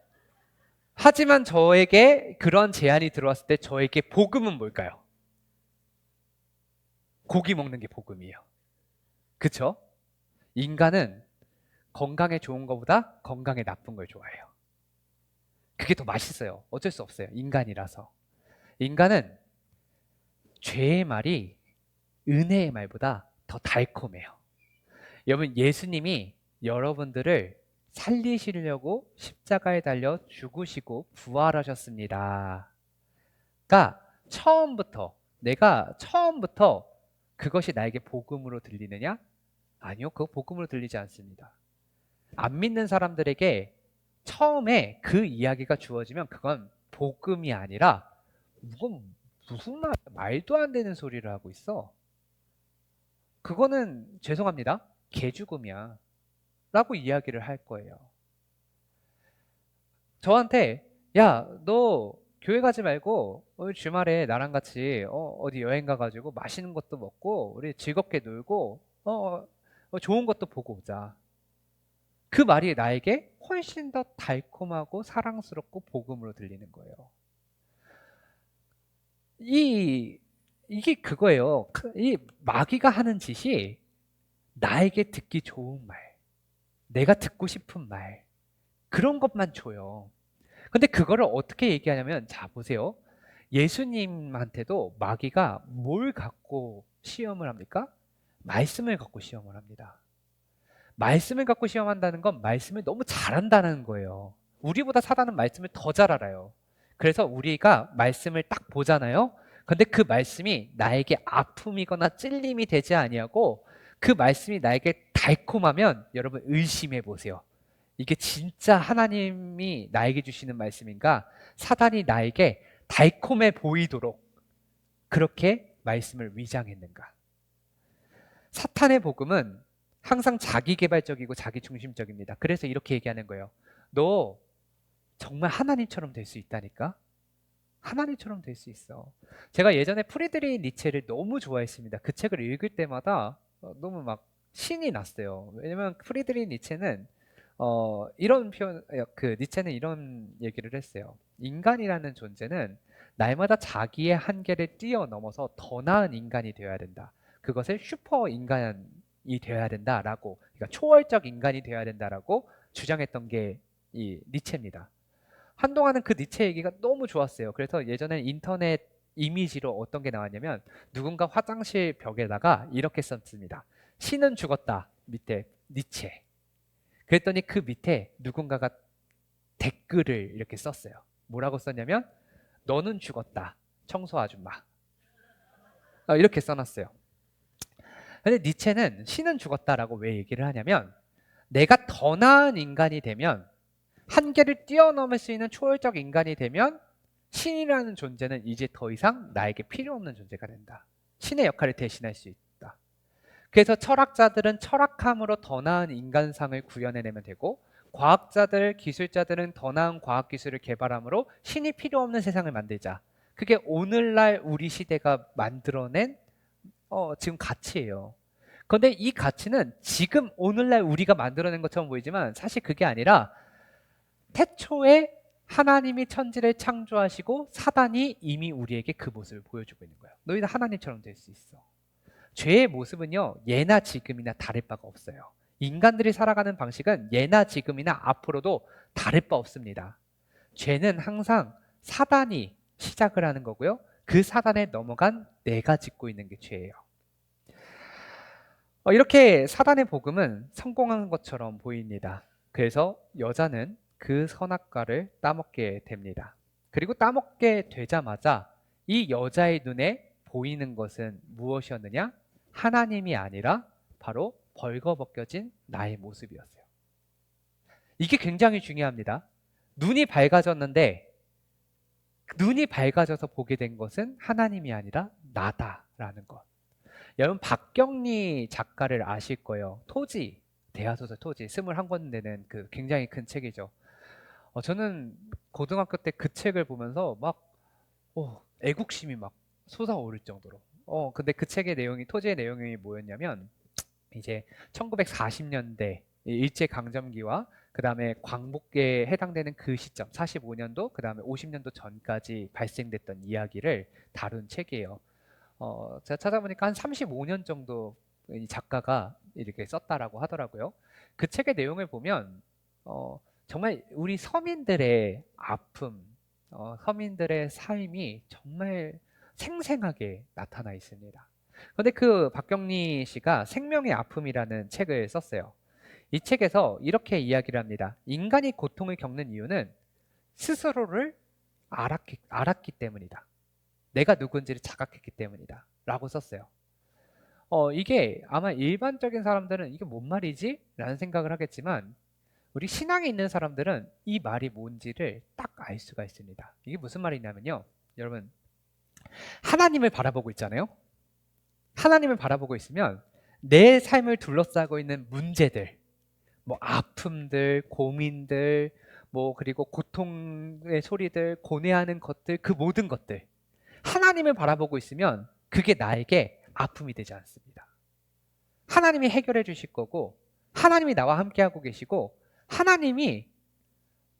하지만 저에게 그런 제안이 들어왔을 때 저에게 복음은 뭘까요? 고기 먹는 게 복음이에요. 그쵸? 인간은 건강에 좋은 것보다 건강에 나쁜 걸 좋아해요. 그게 더 맛있어요. 어쩔 수 없어요. 인간이라서. 인간은 죄의 말이 은혜의 말보다 더 달콤해요. 여러분 예수님이 여러분들을 살리시려고 십자가에 달려 죽으시고 부활하셨습니다. 그러니까 내가 처음부터 그것이 나에게 복음으로 들리느냐? 아니요, 그거 복음으로 들리지 않습니다. 안 믿는 사람들에게 처음에 그 이야기가 주어지면 그건 복음이 아니라 무슨 말도 안 되는 소리를 하고 있어. 그거는 죄송합니다. 개죽음이야. 라고 이야기를 할 거예요. 저한테 야, 너 교회 가지 말고 오늘 주말에 나랑 같이 어디 여행 가가지고 맛있는 것도 먹고 우리 즐겁게 놀고 좋은 것도 보고 오자. 그 말이 나에게 훨씬 더 달콤하고 사랑스럽고 복음으로 들리는 거예요. 이게 그거예요. 이 마귀가 하는 짓이 나에게 듣기 좋은 말, 내가 듣고 싶은 말, 그런 것만 줘요. 근데 그거를 어떻게 얘기하냐면, 자, 보세요. 예수님한테도 마귀가 뭘 갖고 시험을 합니까? 말씀을 갖고 시험을 합니다. 말씀을 갖고 시험한다는 건 말씀을 너무 잘한다는 거예요. 우리보다 사단은 말씀을 더 잘 알아요. 그래서 우리가 말씀을 딱 보잖아요. 근데 그 말씀이 나에게 아픔이거나 찔림이 되지 아니하고 그 말씀이 나에게 달콤하면 여러분 의심해 보세요. 이게 진짜 하나님이 나에게 주시는 말씀인가? 사단이 나에게 달콤해 보이도록 그렇게 말씀을 위장했는가? 사탄의 복음은 항상 자기 개발적이고 자기 중심적입니다. 그래서 이렇게 얘기하는 거예요. 너 정말 하나님처럼 될 수 있다니까? 하나님처럼 될 수 있어. 제가 예전에 프리드리히 니체를 너무 좋아했습니다. 그 책을 읽을 때마다 너무 막 신이 났어요. 왜냐면 프리드리히 니체는 이런 표현, 니체는 이런 얘기를 했어요. 인간이라는 존재는 날마다 자기의 한계를 뛰어넘어서 더 나은 인간이 되어야 된다. 그것을 슈퍼 인간이 되어야 된다라고, 그러니까 초월적 인간이 되어야 된다라고 주장했던 게 이 니체입니다. 한동안은 그 니체 얘기가 너무 좋았어요. 그래서 예전에 인터넷 이미지로 어떤 게 나왔냐면 누군가 화장실 벽에다가 이렇게 썼습니다. 신은 죽었다. 밑에 니체. 그랬더니 그 밑에 누군가가 댓글을 이렇게 썼어요. 뭐라고 썼냐면 너는 죽었다. 청소 아줌마. 이렇게 써놨어요. 근데 니체는 신은 죽었다라고 왜 얘기를 하냐면 내가 더 나은 인간이 되면 한계를 뛰어넘을 수 있는 초월적 인간이 되면 신이라는 존재는 이제 더 이상 나에게 필요 없는 존재가 된다. 신의 역할을 대신할 수 있다. 그래서 철학자들은 철학함으로 더 나은 인간상을 구현해내면 되고 과학자들, 기술자들은 더 나은 과학기술을 개발함으로 신이 필요 없는 세상을 만들자. 그게 오늘날 우리 시대가 만들어낸 지금 가치예요. 그런데 이 가치는 지금 오늘날 우리가 만들어낸 것처럼 보이지만 사실 그게 아니라 태초에 하나님이 천지를 창조하시고 사단이 이미 우리에게 그 모습을 보여주고 있는 거예요. 너희는 하나님처럼 될 수 있어. 죄의 모습은요, 예나 지금이나 다를 바가 없어요. 인간들이 살아가는 방식은 예나 지금이나 앞으로도 다를 바 없습니다. 죄는 항상 사단이 시작을 하는 거고요. 그 사단에 넘어간 내가 짓고 있는 게 죄예요. 이렇게 사단의 복음은 성공한 것처럼 보입니다. 그래서 여자는 그 선악과를 따먹게 됩니다. 그리고 따먹게 되자마자 이 여자의 눈에 보이는 것은 무엇이었느냐? 하나님이 아니라 바로 벌거벗겨진 나의 모습이었어요. 이게 굉장히 중요합니다. 눈이 밝아졌는데 눈이 밝아져서 보게 된 것은 하나님이 아니라 나다라는 것. 여러분 박경리 작가를 아실 거예요. 토지, 대하소설 토지 21권 되는 그 굉장히 큰 책이죠. 저는 고등학교 때 그 책을 보면서 막 애국심이 막 솟아오를 정도로. 근데 그 책의 내용이 토지의 내용이 뭐였냐면 이제 1940년대 일제 강점기와 그 다음에 광복에 해당되는 그 시점 45년도 그 다음에 50년도 전까지 발생됐던 이야기를 다룬 책이에요. 제가 찾아보니까 한 35년 정도 이 작가가 이렇게 썼다라고 하더라고요. 그 책의 내용을 보면 정말 우리 서민들의 아픔, 서민들의 삶이 정말 생생하게 나타나 있습니다. 그런데 그 박경리 씨가 생명의 아픔이라는 책을 썼어요. 이 책에서 이렇게 이야기를 합니다. 인간이 고통을 겪는 이유는 스스로를 알았기 때문이다. 내가 누군지를 자각했기 때문이다. 라고 썼어요. 이게 아마 일반적인 사람들은 이게 뭔 말이지? 라는 생각을 하겠지만 우리 신앙에 있는 사람들은 이 말이 뭔지를 딱 알 수가 있습니다. 이게 무슨 말이냐면요. 여러분, 하나님을 바라보고 있잖아요. 하나님을 바라보고 있으면 내 삶을 둘러싸고 있는 문제들, 뭐 아픔들, 고민들, 뭐 그리고 고통의 소리들, 고뇌하는 것들, 그 모든 것들 하나님을 바라보고 있으면 그게 나에게 아픔이 되지 않습니다. 하나님이 해결해 주실 거고 하나님이 나와 함께 하고 계시고 하나님이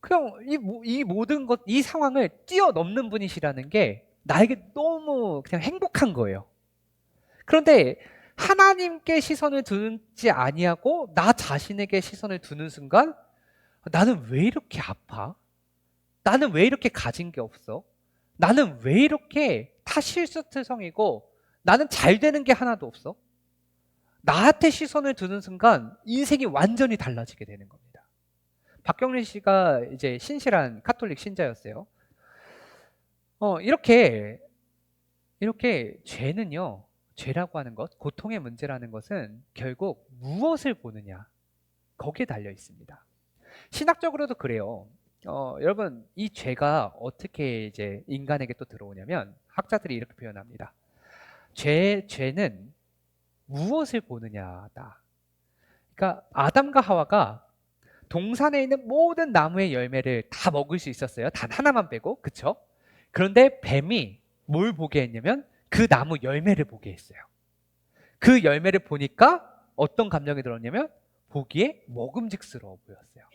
그냥 이 모든 것, 이 상황을 뛰어넘는 분이시라는 게 나에게 너무 그냥 행복한 거예요. 그런데 하나님께 시선을 두지 아니하고 나 자신에게 시선을 두는 순간 나는 왜 이렇게 아파? 나는 왜 이렇게 가진 게 없어? 나는 왜 이렇게 다 실수투성이고 나는 잘 되는 게 하나도 없어? 나한테 시선을 두는 순간 인생이 완전히 달라지게 되는 겁니다. 박경린 씨가 이제 신실한 카톨릭 신자였어요. 이렇게 죄는요, 죄라고 하는 것, 고통의 문제라는 것은 결국 무엇을 보느냐, 거기에 달려 있습니다. 신학적으로도 그래요. 여러분, 이 죄가 어떻게 이제 인간에게 또 들어오냐면, 학자들이 이렇게 표현합니다. 죄는 무엇을 보느냐다. 그러니까 아담과 하와가 동산에 있는 모든 나무의 열매를 다 먹을 수 있었어요. 단 하나만 빼고, 그쵸? 그런데 뱀이 뭘 보게 했냐면 그 나무 열매를 보게 했어요. 그 열매를 보니까 어떤 감정이 들었냐면 보기에 먹음직스러워 보였어요.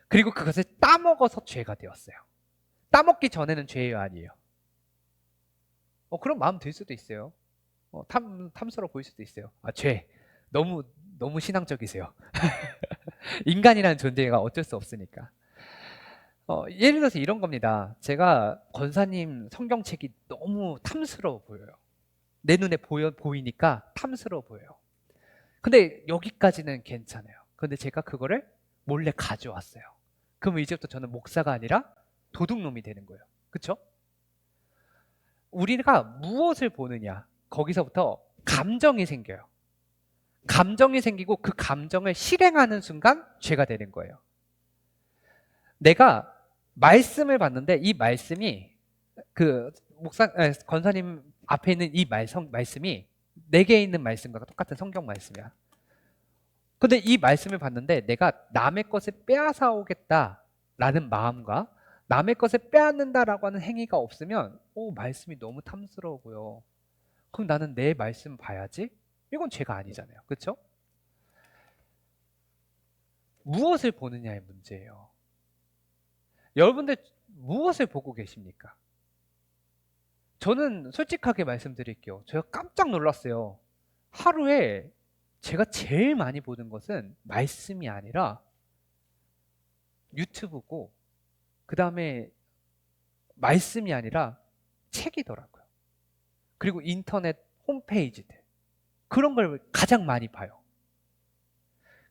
그리고 그것을 따먹어서 죄가 되었어요. 따먹기 전에는 죄예요, 아니에요? 그런 마음 들 수도 있어요. 탐스러워 보일 수도 있어요. 아, 죄. 너무 신앙적이세요. 인간이라는 존재가 어쩔 수 없으니까. 예를 들어서 이런 겁니다. 제가 권사님 성경책이 너무 탐스러워 보여요. 내 눈에 보이니까 탐스러워 보여요. 근데 여기까지는 괜찮아요. 근데 제가 그거를 몰래 가져왔어요. 그럼 이제부터 저는 목사가 아니라 도둑놈이 되는 거예요. 그쵸? 우리가 무엇을 보느냐, 거기서부터 감정이 생겨요. 감정이 생기고 그 감정을 실행하는 순간 죄가 되는 거예요. 내가 말씀을 봤는데 이 말씀이 권사님 앞에 있는 이 말씀이 내게 있는 말씀과 똑같은 성경 말씀이야. 근데 이 말씀을 봤는데 내가 남의 것을 빼앗아 오겠다라는 마음과 남의 것을 빼앗는다라고 하는 행위가 없으면 말씀이 너무 탐스러워 보여. 그럼 나는 내 말씀 봐야지? 이건 죄가 아니잖아요. 그렇죠? 무엇을 보느냐의 문제예요. 여러분들 무엇을 보고 계십니까? 저는 솔직하게 말씀드릴게요. 제가 깜짝 놀랐어요. 하루에 제가 제일 많이 보는 것은 말씀이 아니라 유튜브고 그 다음에 말씀이 아니라 책이더라고요. 그리고 인터넷 홈페이지들. 그런 걸 가장 많이 봐요.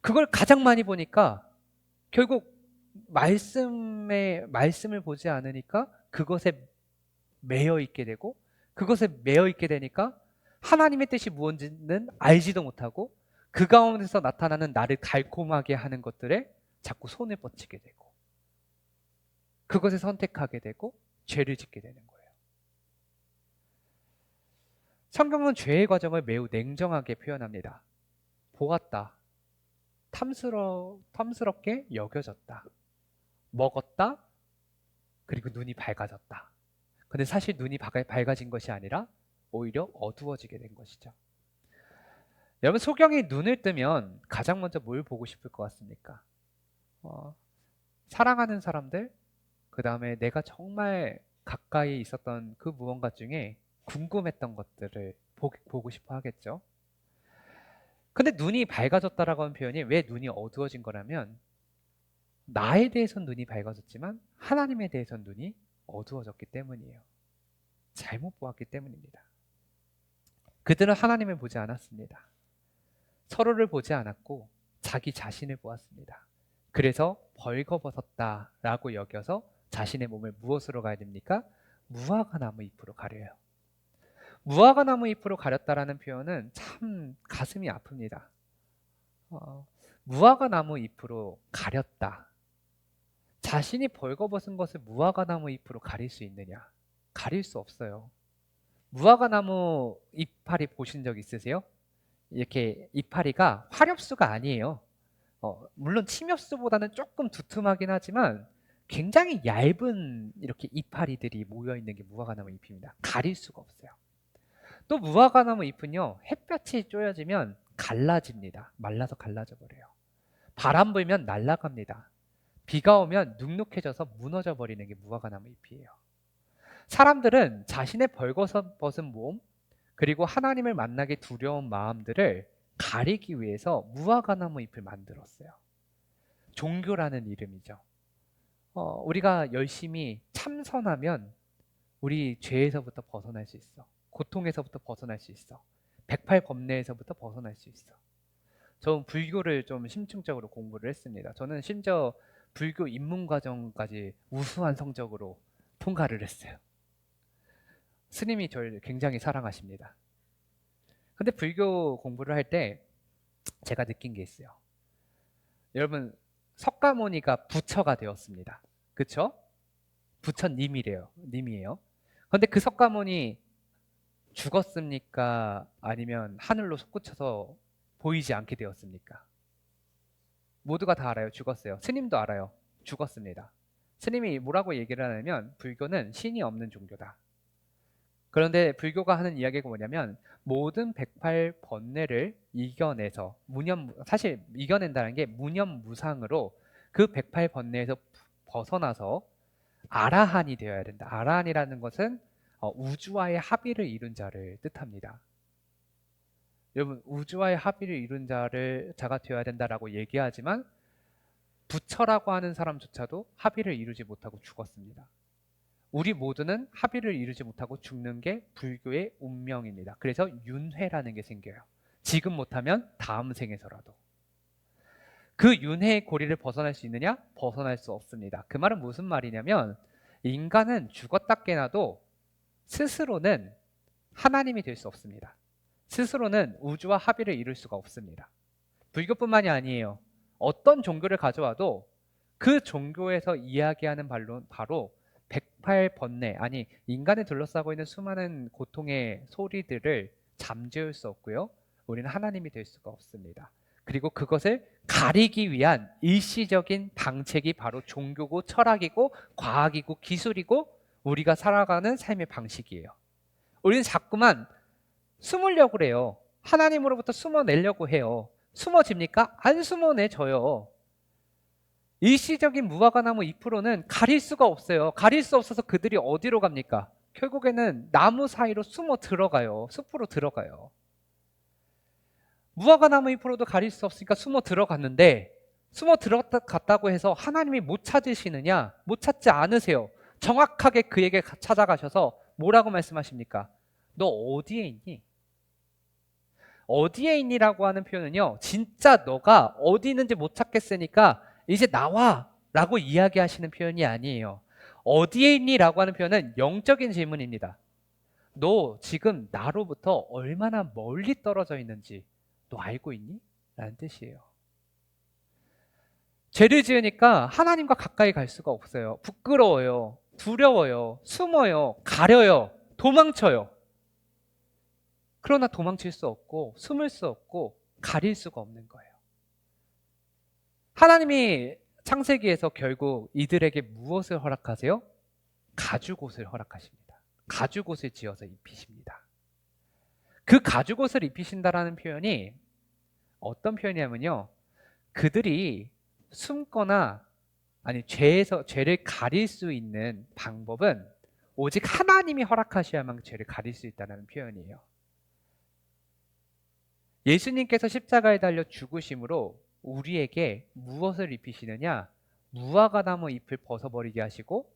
그걸 가장 많이 보니까 결국 말씀을 보지 않으니까 그것에 매여 있게 되고 그것에 매여 있게 되니까 하나님의 뜻이 무엇인지는 알지도 못하고 그 가운데서 나타나는 나를 달콤하게 하는 것들에 자꾸 손을 뻗치게 되고 그것을 선택하게 되고 죄를 짓게 되는 거예요. 성경은 죄의 과정을 매우 냉정하게 표현합니다. 보았다. 탐스럽게 여겨졌다. 먹었다. 그리고 눈이 밝아졌다. 근데 사실 눈이 밝아진 것이 아니라 오히려 어두워지게 된 것이죠. 여러분, 소경이 눈을 뜨면 가장 먼저 뭘 보고 싶을 것 같습니까? 사랑하는 사람들, 그 다음에 내가 정말 가까이 있었던 그 무언가 중에 궁금했던 것들을 보고 싶어 하겠죠. 근데 눈이 밝아졌다라고 하는 표현이 왜 눈이 어두워진 거라면 나에 대해서는 눈이 밝아졌지만 하나님에 대해서는 눈이 어두워졌기 때문이에요. 잘못 보았기 때문입니다. 그들은 하나님을 보지 않았습니다. 서로를 보지 않았고 자기 자신을 보았습니다. 그래서 벌거벗었다라고 여겨서 자신의 몸을 무엇으로 가야 됩니까? 무화과 나무 잎으로 가려요. 무화과나무 잎으로 가렸다라는 표현은 참 가슴이 아픕니다. 무화과나무 잎으로 가렸다. 자신이 벌거벗은 것을 무화과나무 잎으로 가릴 수 있느냐? 가릴 수 없어요. 무화과나무 이파리 보신 적 있으세요? 이렇게 이파리가 화렵수가 아니에요. 물론 침엽수보다는 조금 두툼하긴 하지만 굉장히 얇은 이렇게 이파리들이 모여 있는 게 무화과나무 잎입니다. 가릴 수가 없어요. 또 무화과나무 잎은요, 햇볕이 쬐어지면 갈라집니다. 말라서 갈라져 버려요. 바람 불면 날아갑니다. 비가 오면 눅눅해져서 무너져 버리는 게 무화과나무 잎이에요. 사람들은 자신의 벌거벗은 몸, 그리고 하나님을 만나기 두려운 마음들을 가리기 위해서 무화과나무 잎을 만들었어요. 종교라는 이름이죠. 우리가 열심히 참선하면 우리 죄에서부터 벗어날 수 있어. 고통에서부터 벗어날 수 있어. 108법례에서부터 벗어날 수 있어. 저는 불교를 좀 심층적으로 공부를 했습니다. 저는 심지어 불교 입문과정까지 우수한 성적으로 통과를 했어요. 스님이 저를 굉장히 사랑하십니다. 근데 불교 공부를 할 때 제가 느낀 게 있어요. 여러분, 석가모니가 부처가 되었습니다. 그쵸? 부처님이래요. 님이에요. 근데 그 석가모니 죽었습니까? 아니면 하늘로 솟구쳐서 보이지 않게 되었습니까? 모두가 다 알아요. 죽었어요. 스님도 알아요. 죽었습니다. 스님이 뭐라고 얘기를 하냐면 불교는 신이 없는 종교다. 그런데 불교가 하는 이야기가 뭐냐면 모든 108번뇌를 이겨내서 사실 이겨낸다는 게 무념무상으로 그 108번뇌에서 벗어나서 아라한이 되어야 된다. 아라한이라는 것은 우주와의 합의를 이룬 자를 뜻합니다. 여러분, 우주와의 합의를 이룬 자가 되어야 된다라고 얘기하지만 부처라고 하는 사람조차도 합의를 이루지 못하고 죽었습니다. 우리 모두는 합의를 이루지 못하고 죽는 게 불교의 운명입니다. 그래서 윤회라는 게 생겨요. 지금 못하면 다음 생에서라도. 그 윤회의 고리를 벗어날 수 있느냐? 벗어날 수 없습니다. 그 말은 무슨 말이냐면 인간은 죽었다 깨나도 스스로는 하나님이 될 수 없습니다. 스스로는 우주와 합의를 이룰 수가 없습니다. 불교뿐만이 아니에요. 어떤 종교를 가져와도 그 종교에서 이야기하는 바로 108번뇌, 아니 인간을 둘러싸고 있는 수많은 고통의 소리들을 잠재울 수 없고요. 우리는 하나님이 될 수가 없습니다. 그리고 그것을 가리기 위한 일시적인 방책이 바로 종교고 철학이고 과학이고 기술이고 우리가 살아가는 삶의 방식이에요. 우리는 자꾸만 숨으려고 그래요. 하나님으로부터 숨어내려고 해요. 숨어집니까? 안 숨어내져요. 일시적인 무화과나무 잎으로는 가릴 수가 없어요. 가릴 수 없어서 그들이 어디로 갑니까? 결국에는 나무 사이로 숨어 들어가요. 숲으로 들어가요. 무화과나무 잎으로도 가릴 수 없으니까 숨어 들어갔는데 숨어 들어갔다고 해서 하나님이 못 찾으시느냐? 못 찾지 않으세요. 정확하게 그에게 찾아가셔서 뭐라고 말씀하십니까? 너 어디에 있니? 어디에 있니라고 하는 표현은요, 진짜 너가 어디 있는지 못 찾겠으니까 이제 나와 라고 이야기하시는 표현이 아니에요. 어디에 있니? 라고 하는 표현은 영적인 질문입니다. 너 지금 나로부터 얼마나 멀리 떨어져 있는지 너 알고 있니? 라는 뜻이에요. 죄를 지으니까 하나님과 가까이 갈 수가 없어요. 부끄러워요. 두려워요. 숨어요. 가려요. 도망쳐요. 그러나 도망칠 수 없고 숨을 수 없고 가릴 수가 없는 거예요. 하나님이 창세기에서 결국 이들에게 무엇을 허락하세요? 가죽옷을 허락하십니다. 가죽옷을 지어서 입히십니다. 그 가죽옷을 입히신다라는 표현이 어떤 표현이냐면요, 그들이 숨거나 아니 죄를 가릴 수 있는 방법은 오직 하나님이 허락하셔야만 죄를 가릴 수 있다는 표현이에요. 예수님께서 십자가에 달려 죽으심으로 우리에게 무엇을 입히시느냐? 무화과나무 잎을 벗어버리게 하시고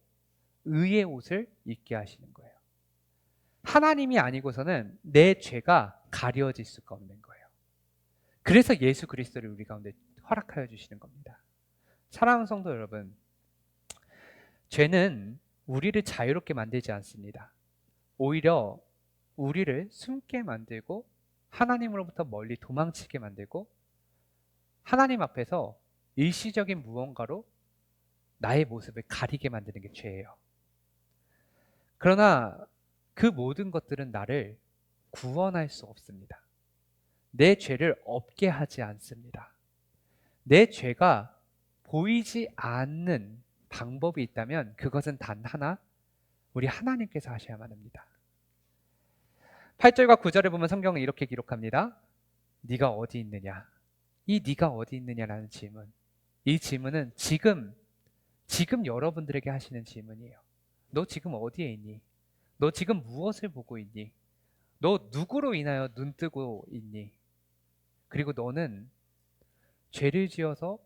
의의 옷을 입게 하시는 거예요. 하나님이 아니고서는 내 죄가 가려질 수가 없는 거예요. 그래서 예수 그리스도를 우리 가운데 허락하여 주시는 겁니다. 사랑하는 성도 여러분, 죄는 우리를 자유롭게 만들지 않습니다. 오히려 우리를 숨게 만들고 하나님으로부터 멀리 도망치게 만들고 하나님 앞에서 일시적인 무언가로 나의 모습을 가리게 만드는 게 죄예요. 그러나 그 모든 것들은 나를 구원할 수 없습니다. 내 죄를 없게 하지 않습니다. 내 죄가 보이지 않는 방법이 있다면 그것은 단 하나, 우리 하나님께서 하셔야만 합니다. 8절과 9절을 보면 성경은 이렇게 기록합니다. 네가 어디 있느냐? 이 네가 어디 있느냐라는 질문. 이 질문은 지금 여러분들에게 하시는 질문이에요. 너 지금 어디에 있니? 너 지금 무엇을 보고 있니? 너 누구로 인하여 눈 뜨고 있니? 그리고 너는 죄를 지어서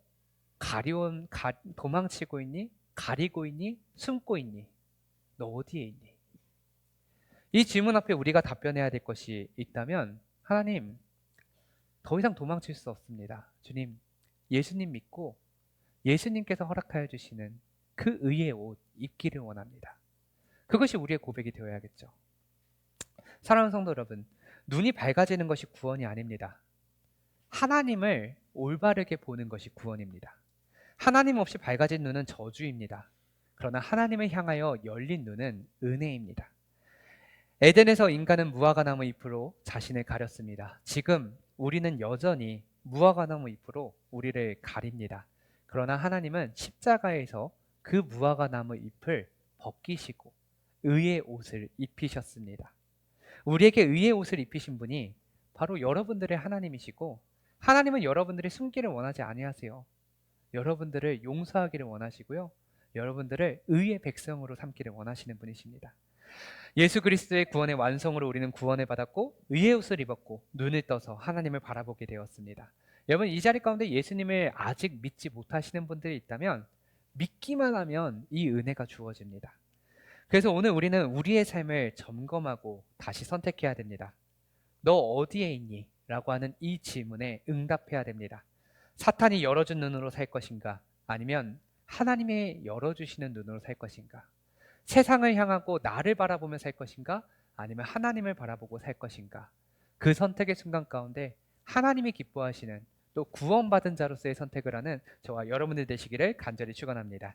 도망치고 있니? 가리고 있니? 숨고 있니? 너 어디에 있니? 이 질문 앞에 우리가 답변해야 될 것이 있다면, 하나님, 더 이상 도망칠 수 없습니다. 주님, 예수님 믿고 예수님께서 허락하여 주시는 그 의의 옷 입기를 원합니다. 그것이 우리의 고백이 되어야겠죠. 사랑하는 성도 여러분, 눈이 밝아지는 것이 구원이 아닙니다. 하나님을 올바르게 보는 것이 구원입니다. 하나님 없이 밝아진 눈은 저주입니다. 그러나 하나님을 향하여 열린 눈은 은혜입니다. 에덴에서 인간은 무화과나무 잎으로 자신을 가렸습니다. 지금 우리는 여전히 무화과나무 잎으로 우리를 가립니다. 그러나 하나님은 십자가에서 그 무화과나무 잎을 벗기시고 의의 옷을 입히셨습니다. 우리에게 의의 옷을 입히신 분이 바로 여러분들의 하나님이시고, 하나님은 여러분들이 숨기를 원하지 아니하세요. 여러분들을 용서하기를 원하시고요. 여러분들을 의의 백성으로 삼기를 원하시는 분이십니다. 예수 그리스도의 구원의 완성으로 우리는 구원을 받았고 의의 옷을 입었고 눈을 떠서 하나님을 바라보게 되었습니다. 여러분, 이 자리 가운데 예수님을 아직 믿지 못하시는 분들이 있다면 믿기만 하면 이 은혜가 주어집니다. 그래서 오늘 우리는 우리의 삶을 점검하고 다시 선택해야 됩니다. 너 어디에 있니? 라고 하는 이 질문에 응답해야 됩니다. 사탄이 열어준 눈으로 살 것인가? 아니면 하나님의 열어주시는 눈으로 살 것인가? 세상을 향하고 나를 바라보며 살 것인가? 아니면 하나님을 바라보고 살 것인가? 그 선택의 순간 가운데 하나님이 기뻐하시는, 또 구원받은 자로서의 선택을 하는 저와 여러분들 되시기를 간절히 축원합니다.